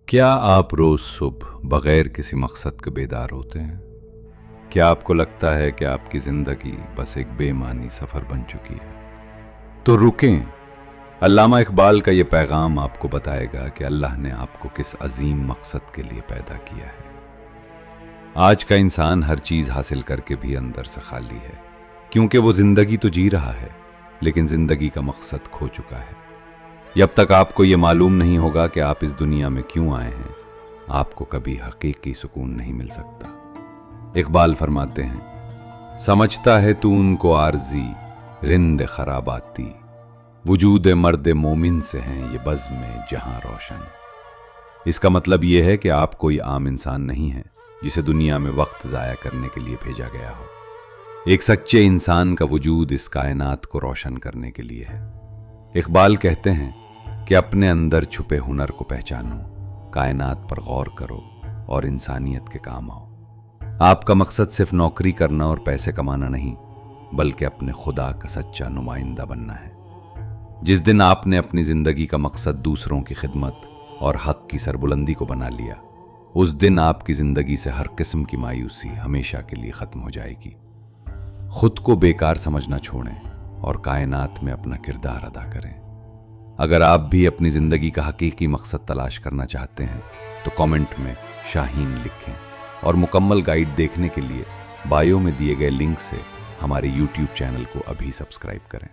क्या आप रोज सुबह बगैर किसी मकसद के बेदार होते हैं? क्या आपको लगता है कि आपकी जिंदगी बस एक बेमानी सफर बन चुकी है? तो रुकें। अल्लामा इकबाल का ये पैगाम आपको बताएगा कि अल्लाह ने आपको किस अजीम मकसद के लिए पैदा किया है। आज का इंसान हर चीज हासिल करके भी अंदर से खाली है, क्योंकि वो जिंदगी तो जी रहा है लेकिन जिंदगी का मकसद खो चुका है। जब तक आपको ये मालूम नहीं होगा कि आप इस दुनिया में क्यों आए हैं, आपको कभी हकीकी सुकून नहीं मिल सकता। इकबाल फरमाते हैं, समझता है तू उनको आरजी रिंद खराबाती, वजूद मर्द मोमिन से हैं ये बज़्म जहां रोशन। इसका मतलब ये है कि आप कोई आम इंसान नहीं है जिसे दुनिया में वक्त ज़ाया करने के लिए भेजा गया हो। एक सच्चे इंसान का वजूद इस कायनात को रोशन करने के लिए है। इकबाल कहते हैं कि अपने अंदर छुपे हुनर को पहचानो, कायनात पर गौर करो और इंसानियत के काम आओ। आपका मकसद सिर्फ नौकरी करना और पैसे कमाना नहीं, बल्कि अपने खुदा का सच्चा नुमाइंदा बनना है। जिस दिन आपने अपनी जिंदगी का मकसद दूसरों की खिदमत और हक की सरबुलंदी को बना लिया, उस दिन आपकी जिंदगी से हर किस्म की मायूसी हमेशा के लिए खत्म हो जाएगी। खुद को बेकार समझना छोड़ें और कायनात में अपना किरदार अदा करें। अगर आप भी अपनी जिंदगी का हकीकी मकसद तलाश करना चाहते हैं तो कमेंट में शाहीन लिखें और मुकम्मल गाइड देखने के लिए बायो में दिए गए लिंक से हमारे YouTube चैनल को अभी सब्सक्राइब करें।